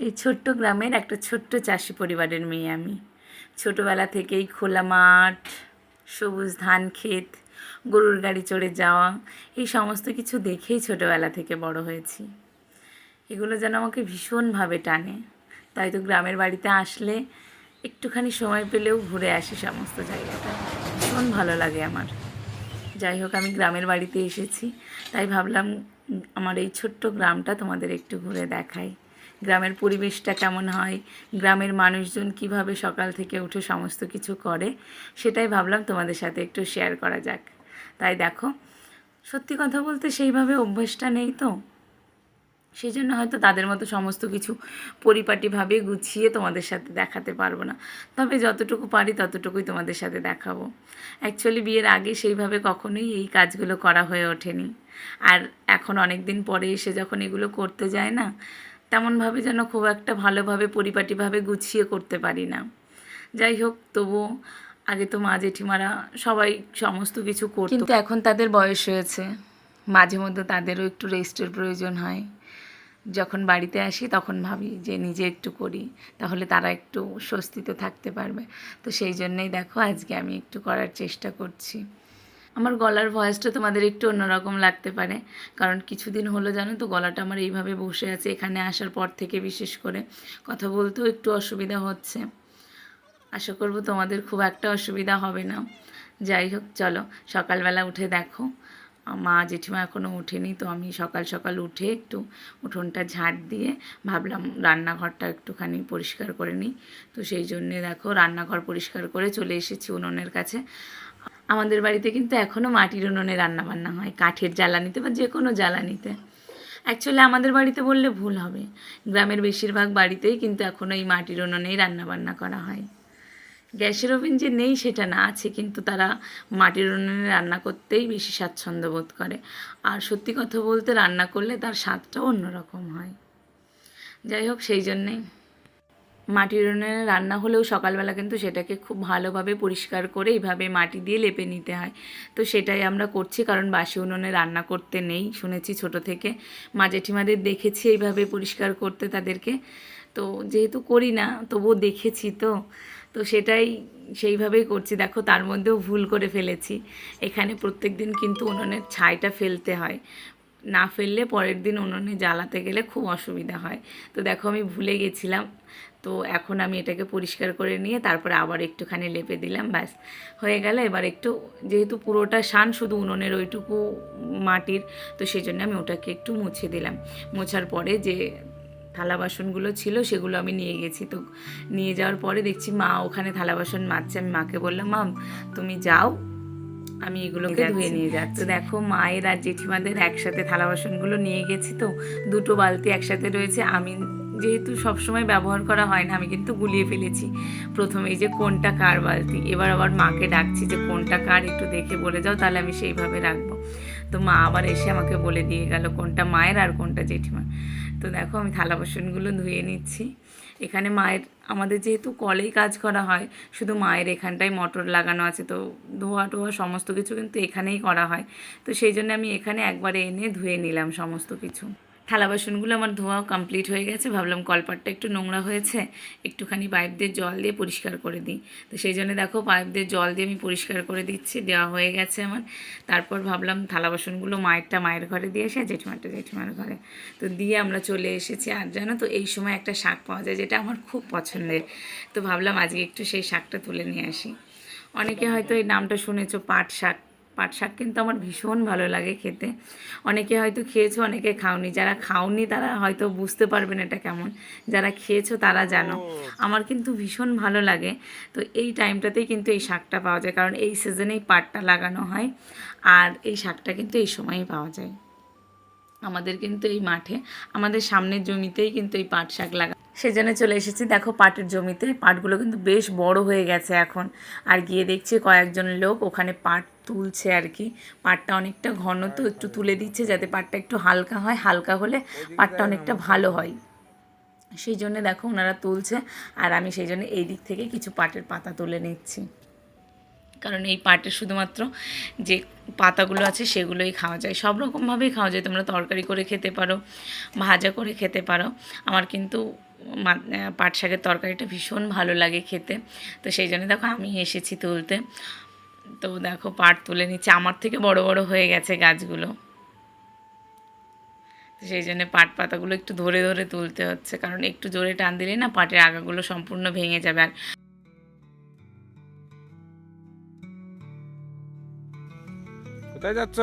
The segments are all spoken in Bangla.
এই ছোট্ট গ্রামের একটা ছোট্ট চাষি পরিবারের মেয়ে আমি। ছোটোবেলা থেকেই খোলা মাঠ, সবুজ ধান ক্ষেত, গরুর গাড়ি চড়ে যাওয়া, এই সমস্ত কিছু দেখেই ছোটোবেলা থেকে বড় হয়েছি। এগুলো যেন আমাকে ভীষণভাবে টানে। তাই তো গ্রামের বাড়িতে আসলে একটুখানি সময় পেলেও ঘুরে আসি সমস্ত জায়গাটা। ভীষণ ভালো লাগে আমার। যাই হোক, আমি গ্রামের বাড়িতে এসেছি, তাই ভাবলাম আমার এই ছোট্ট গ্রামটা তোমাদের একটু ঘুরে দেখাই। গ্রামের পরিবেশটা কেমন হয়, গ্রামের মানুষজন কিভাবে সকাল থেকে উঠে সমস্ত কিছু করে, সেটাই ভাবলাম তোমাদের সাথে একটু শেয়ার করা যাক। তাই দেখো, সত্যি কথা বলতে সেইভাবে অভ্যাসটা নেই তো, সেই জন্য হয়তো তাদের মতো সমস্ত কিছু পরিপাটিভাবে গুছিয়ে তোমাদের সাথে দেখাতে পারবো না। তবে যতটুকু পারি ততটুকুই তোমাদের সাথে দেখাবো। অ্যাকচুয়ালি বিয়ের আগে সেইভাবে কখনোই এই কাজগুলো করা হয়ে ওঠেনি। আর এখন অনেক দিন পরে এসে যখন এগুলো করতে যায় না, তেমনভাবে যেন খুব একটা ভালোভাবে পরিপাটিভাবে গুছিয়ে করতে পারি না। যাই হোক, তবুও আগে তো মা জেঠিমারা সবাই সমস্ত কিছু করতো, কিন্তু এখন তাদের বয়স হয়েছে, মাঝে মধ্যে তাদেরও একটু রেস্টের প্রয়োজন হয়। যখন বাড়িতে আসি তখন ভাবি যে নিজে একটু করি, তাহলে তারা একটু স্বস্তিতে থাকতে পারবে। তো সেই জন্যই দেখো আজকে আমি একটু করার চেষ্টা করছি। আমার গলার ভয়েসটা তোমাদের একটু অন্যরকম লাগতে পারে, কারণ কিছুদিন হলো জানো তো গলাটা আমার এইভাবে বসে আছে। এখানে আসার পর থেকে বিশেষ করে কথা বলতেও একটু অসুবিধা হচ্ছে। আশা করব তোমাদের খুব একটা অসুবিধা হবে না। যাই হোক, চলো সকালবেলা উঠে দেখো মা জেঠিমা এখনও ওঠেনি, তো আমি সকাল সকাল উঠে একটু উঠোনটা ঝাঁট দিয়ে ভাবলাম রান্নাঘরটা একটুখানি পরিষ্কার করে নিই। তো সেই জন্যে দেখো রান্নাঘর পরিষ্কার করে চলে এসেছি উনুনের কাছে। আমাদের বাড়িতে কিন্তু এখনও মাটির উনুনে রান্নাবান্না হয়, কাঠের জ্বালানিতে বা যে কোনো জ্বালানিতে। অ্যাকচুয়ালি আমাদের বাড়িতে বললে ভুল হবে, গ্রামের বেশিরভাগ বাড়িতেই কিন্তু এখনও এই মাটির উনুনেই রান্নাবান্না করা হয়। গ্যাসের ওভেন যে নেই সেটা না, আছে, কিন্তু তারা মাটির উনুনে রান্না করতেই বেশি স্বাচ্ছন্দ্য বোধ করে। আর সত্যি কথা বলতে রান্না করলে তার স্বাদটাও অন্যরকম হয়। যাই হোক, সেই জন্যেই মাটির উনুনে রান্না হলেও সকালবেলা কিন্তু সেটাকে খুব ভালোভাবে পরিষ্কার করে এইভাবে মাটি দিয়ে লেপে নিতে হয়। তো সেটাই আমরা করছি, কারণ বাসি উনুনে রান্না করতে নেই, শুনেছি ছোট থেকে মা জেঠিমাদের দেখেছি এইভাবে পরিষ্কার করতে তাদেরকে। তো যেহেতু করি না তবুও দেখেছি, তো তো সেটাই সেইভাবেই করছি। দেখো তার মধ্যেও ভুল করে ফেলেছি, এখানে প্রত্যেক দিন কিন্তু উনুনের ছাইটা ফেলতে হয়, না ফেললে পরের দিন উনুনে জ্বালাতে গেলে খুব অসুবিধা হয়। তো দেখো আমি ভুলে গেছিলাম। তো এখন আমি এটাকে পরিষ্কার করে নিয়ে তারপরে আবার একটুখানি লেপে দিলাম, ব্যাস হয়ে গেল। এবার একটু, যেহেতু পুরোটা শান শুধু উনুনের ওইটুকু মাটির, তো সেই জন্য আমি ওটাকে একটু মুছে দিলাম। মোছার পরে যে থালা বাসনগুলো ছিল সেগুলো আমি নিয়ে গেছি। তো নিয়ে যাওয়ার পরে দেখছি মা ওখানে থালা বাসন মাজছে। আমি মাকে বললাম, মা তুমি যাও, আমি এগুলোকে ধুয়ে নিয়ে যাচ্ছি। তো দেখো মায়ের আর জেঠিমাদের একসাথে থালা বাসনগুলো নিয়ে গেছি, তো দুটো বালতি একসাথে রয়েছে। আমি যেহেতু সবসময় ব্যবহার করা হয় না, আমি কিন্তু গুলিয়ে ফেলেছি প্রথমেই যে কোনটা কার বালতি। এবার আবার মাকে ডাকছি যে কোনটা কার একটু দেখে বলে যাও, তাহলে আমি সেইভাবে রাখবো। তো মা আবার এসে আমাকে বলে দিয়ে গেল কোনটা মায়ের আর কোনটা জেঠিমার। তো দেখো আমি থালা বাসনগুলো ধুয়ে নিচ্ছি। এখানে মায়ের, আমাদের যেহেতু কলেই কাজ করা হয়, শুধু মায়ের এখানটায় মোটর লাগানো আছে, তো ধোয়া টোয়া সমস্ত কিছু কিন্তু এখানেই করা হয়। তো সেই জন্য আমি এখানে একবারে এনে ধুয়ে নিলাম সমস্ত কিছু। থালা বাসনগুলো আমার ধোয়া কমপ্লিট হয়ে গেছে। ভাবলাম কলপাটটা একটু নোংরা হয়েছে, একটুখানি পাইপ দিয়ে জল দিয়ে পরিষ্কার করে দিই। তো সেই জন্য দেখো পাইপ দিয়ে জল দিয়ে আমি পরিষ্কার করে দিচ্ছি, দেওয়া হয়ে গেছে আমার। তারপর ভাবলাম থালা বাসনগুলো মায়েরটা মায়ের ঘরে দিয়ে এসে জেঠিমারটা জেঠিমার ঘরে, তো দিয়ে আমরা চলে এসেছি। আর জানো তো এই সময় একটা শাক পাওয়া যায় যেটা আমার খুব পছন্দের, তো ভাবলাম আজকে একটু সেই শাকটা তুলে নিয়ে আসি। অনেকে হয়তো এই নামটা শুনেছো, পাট শাক। পাট শাক কিন্তু আমার ভীষণ ভালো লাগে খেতে। অনেকে হয়তো খেয়েছো, অনেকে খাওনি। যারা খাওনি তারা হয়তো বুঝতে পারবেন এটা কেমন, যারা খেয়েছো তারা জানো। আমার কিন্তু ভীষণ ভালো লাগে। তো এই টাইমটাতেই কিন্তু এই শাকটা পাওয়া যায়, কারণ এই সিজনেই পাটটা লাগানো হয়, আর এই শাকটা কিন্তু এই সময়ই পাওয়া যায়। আমাদের কিন্তু এই মাঠে, আমাদের সামনের জমিতেই কিন্তু এই পাট শাক লাগা। সেজন্য চলে এসেছি দেখো পাটের জমিতে। পাটগুলো কিন্তু বেশ বড় হয়ে গেছে এখন। আর গিয়ে দেখছি কয়েকজন লোক ওখানে পাট তুলছে আর কি। পাটটা অনেকটা ঘন, তো একটু তুলে দিচ্ছে যাতে পাটটা একটু হালকা হয়, হালকা হলে পাটটা অনেকটা ভালো হয়। সেই জন্য দেখো ওনারা তুলছে, আর আমি সেই জন্য এই দিক থেকে কিছু পাটের পাতা তুলে নিচ্ছি, কারণ এই পাটের শুধুমাত্র যে পাতাগুলো আছে সেগুলোই খাওয়া যায়। সব রকমভাবেই খাওয়া যায়, তোমরা তরকারি করে খেতে পারো, ভাজা করে খেতে পারো। আমার কিন্তু পাট শাকের তরকারিটা ভীষণ ভালো লাগে খেতে। তো সেই জন্য দেখো আমি এসেছি তুলতে। তো দেখো পাট তুলে নিচ্ছে, আমার থেকে বড় বড় হয়ে গেছে গাছগুলো। তো সেই জন্য পাট পাতাগুলো একটু ধরে ধরে তুলতে হচ্ছে, কারণ একটু জোরে টান দিলে না পাটের আগাগুলো সম্পূর্ণ ভেঙে যাবে। আর কোথায় যাচ্ছ?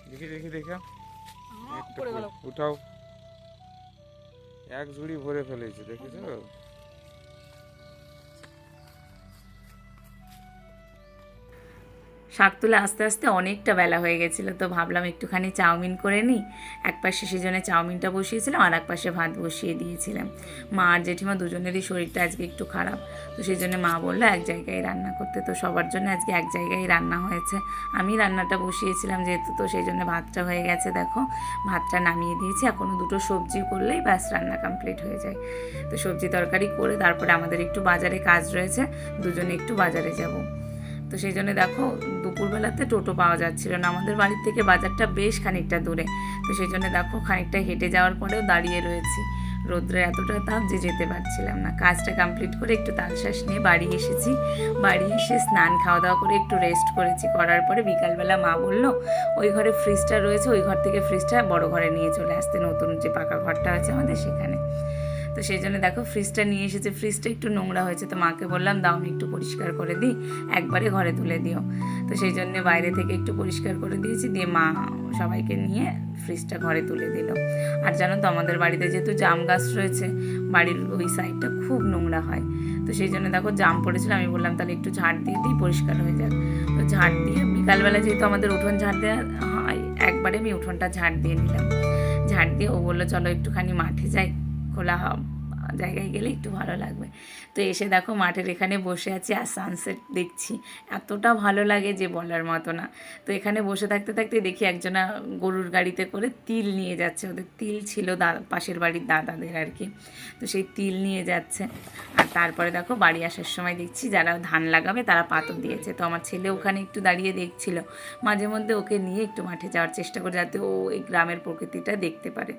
দেখি দেখি দেখা, উঠাও। এক ঝুড়ি ভরে ফেলেছে, দেখেছো? শাক তুলে আস্তে আস্তে অনেকটা বেলা হয়ে গেছিলো, তো ভাবলাম একটুখানি চাউমিন করে নিই। এক পাশে সেজন্য চাউমিনটা বসিয়েছিলাম, আর এক পাশে ভাত বসিয়ে দিয়েছিলাম। মা আর জেঠিমা দুজনেরই শরীরটা আজকে একটু খারাপ, তো সেই জন্য মা বললো এক জায়গায় রান্না করতে। তো সবার জন্য আজকে এক জায়গায় রান্না হয়েছে। আমি রান্নাটা বসিয়েছিলাম যেহেতু, তো সেই জন্য ভাতটা হয়ে গেছে। দেখো ভাতটা নামিয়ে দিয়েছি, এখনও দুটো সবজি করলেই ব্যাস রান্না কমপ্লিট হয়ে যায়। তো সবজি তরকারি করে তারপরে আমাদের একটু বাজারে কাজ রয়েছে, দুজনে একটু বাজারে যাব। তো সেই জন্য দেখো দুপুরবেলাতে টোটো পাওয়া যাচ্ছিল না, আমাদের বাড়ির থেকে বাজারটা বেশ খানিকটা দূরে। তো সেই জন্য দেখো খানিকটা হেঁটে যাওয়ার পরেও দাঁড়িয়ে রয়েছি, রোদ্রে এতটা তাপ যে যেতে পারছিলাম না। কাজটা কমপ্লিট করে একটু তালশ্বাস নিয়ে বাড়ি এসেছি। বাড়ি এসে স্নান খাওয়া দাওয়া করে একটু রেস্ট করেছি। করার পরে বিকালবেলা মা বললো ওই ঘরে ফ্রিজটা রয়েছে, ওই ঘর থেকে ফ্রিজটা বড় ঘরে নিয়ে চলে আসতে, নতুন যে পাকা ঘরটা আছে আমাদের সেখানে। তো সেই জন্য দেখো ফ্রিজটা নিয়ে এসেছে। ফ্রিজটা একটু নোংরা হয়েছে, তো মাকে বললাম দাও আমি একটু পরিষ্কার করে দিই, একবারে ঘরে তুলে দিও। তো সেই জন্য বাইরে থেকে একটু পরিষ্কার করে দিয়েছি, দিয়ে মা সবাইকে নিয়ে ফ্রিজটা ঘরে তুলে দিল। আর জানো তো আমাদের বাড়িতে যেহেতু জাম গাছ রয়েছে, বাড়ির ওই সাইডটা খুব নোংরা হয়। তো সেই জন্য দেখো জাম পড়েছিল, আমি বললাম তাহলে একটু ঝাড় দিয়ে দিই, পরিষ্কার হয়ে যাক। তো ঝাড় দিয়ে বিকালবেলা যেহেতু আমাদের উঠোন ঝাড় দেওয়া হয়, একবারে আমি উঠোনটা ঝাড় দিয়ে নিলাম। ঝাড় দিয়ে ও বললো চলো একটুখানি মাঠে যাই, খোলা জায়গায় গেলে একটু ভালো লাগবে। তো এসে দেখো মাঠের এখানে বসে আছি আর সানসেট দেখছি, এতটা ভালো লাগে যে বলার মতো না। তো এখানে বসে থাকতে থাকতে দেখি একজনা গরুর গাড়িতে করে তিল নিয়ে যাচ্ছে, ওদের তিল ছিল পাশের বাড়ির দাদাদের আর কি। তো সেই তিল নিয়ে যাচ্ছে। আর তারপরে দেখো বাড়ি আসার সময় দেখছি যারা ধান লাগাবে তারা পাথর দিয়েছে। তো আমার ছেলে ওখানে একটু দাঁড়িয়ে দেখছিল, মাঝে মধ্যে ওকে নিয়ে একটু মাঠে যাওয়ার চেষ্টা করে যাতে ও এই গ্রামের প্রকৃতিটা দেখতে পারে।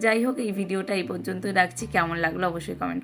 যাই হোক এই ভিডিওটা এই পর্যন্ত রাখছি, কেমন লাগলো অবশ্যই কমেন্ট